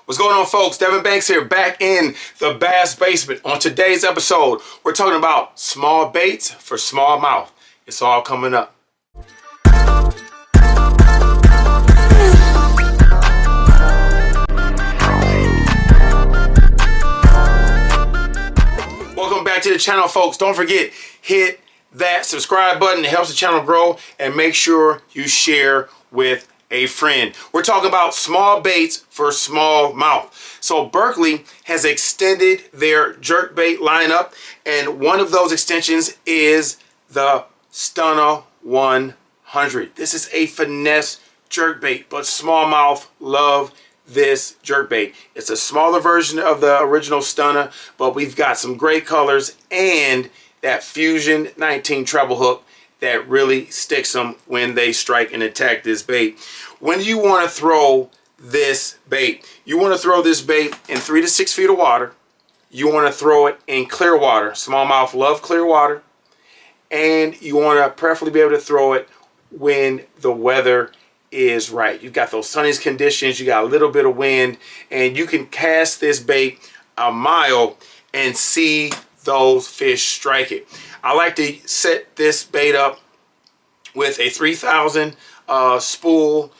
What's going on, folks? Devon Banks here, back in the bass basement. On today's episode, we're talking about small baits for smallmouth. It's all coming up. Welcome back to the channel, folks. Don't forget, hit that subscribe button. It helps the channel grow, and make sure you share with a friend. We're talking about small baits for smallmouth. So Berkley has extended their jerkbait lineup, and one of those extensions is the Stunna 100. This is a finesse jerkbait, but smallmouth love this jerkbait. It's a smaller version of the original Stunna, but we've got some great colors and that Fusion 19 treble hook that really sticks them when they strike and attack this bait. When you want to throw this bait, you want to throw this bait in 3 to 6 feet of water. You want to throw it in clear water. Smallmouth love clear water. And you want to preferably be able to throw it when the weather is right. You've got those sunny conditions, you got a little bit of wind, and you can cast this bait a mile and see those fish strike it. I like to set this bait up with a 3,000 spool,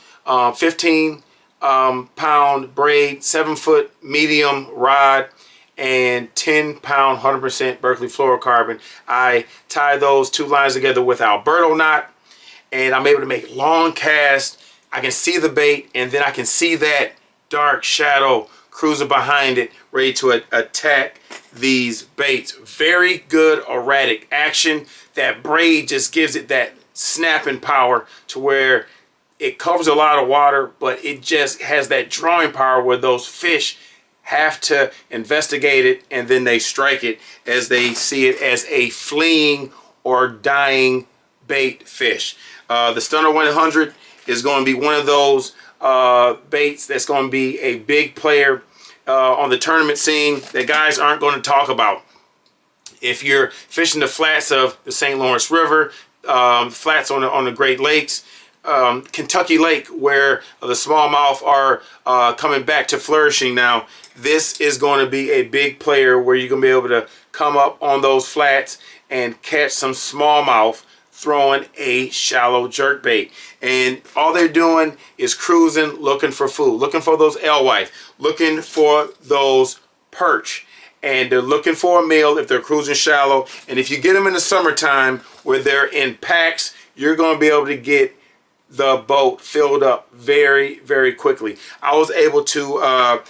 15 pound braid, 7-foot medium rod, and 10 pound 100% Berkley fluorocarbon. I tie those two lines together with Alberto knot, and I'm able to make long casts. I can see the bait, and then I can see that dark shadow cruising behind it, ready to attack these baits. Very good erratic action. That braid just gives it that snapping power to where it covers a lot of water, but it just has that drawing power where those fish have to investigate it, and then they strike it as they see it as a fleeing or dying bait fish. The Stunna 100 is going to be one of those baits that's going to be a big player on the tournament scene that guys aren't going to talk about. If you're fishing the flats of the St. Lawrence River, flats on the Great Lakes, Kentucky Lake, where the smallmouth are coming back to flourishing now, this is going to be a big player where you're going to be able to come up on those flats and catch some smallmouth throwing a shallow jerkbait. And all they're doing is cruising, looking for food, looking for those alewife, looking for those perch, and they're looking for a meal if they're cruising shallow. And if you get them in the summertime where they're in packs, you're going to be able to get the boat filled up very, very quickly. I was able to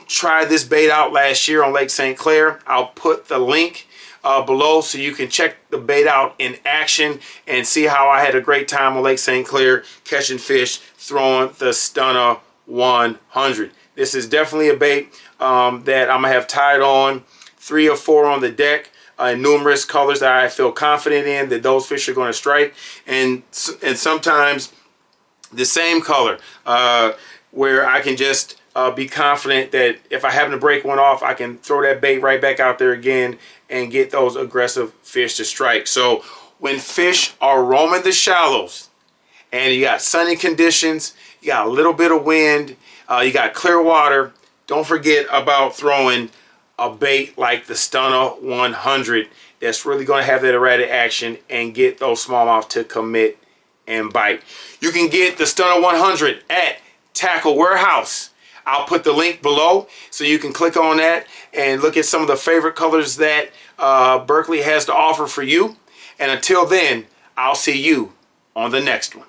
try this bait out last year on Lake St. Clair. I'll put the link below so you can check the bait out in action and see how I had a great time on Lake St. Clair catching fish throwing the Stunna 100. This is definitely a bait that I'm gonna have tied on 3 or 4 on the deck in numerous colors that I feel confident in that those fish are going to strike, and sometimes the same color where I can just be confident that if I happen to break one off, I can throw that bait right back out there again and get those aggressive fish to strike. So when fish are roaming the shallows and you got sunny conditions, you got a little bit of wind, you got clear water, don't forget about throwing a bait like the Stunna 100 that's really going to have that erratic action and get those smallmouth to commit and bite. You can get the Stunna 100 at TackleWarehouse. I'll put the link below so you can click on that and look at some of the favorite colors that Berkley has to offer for you. And until then, I'll see you on the next one.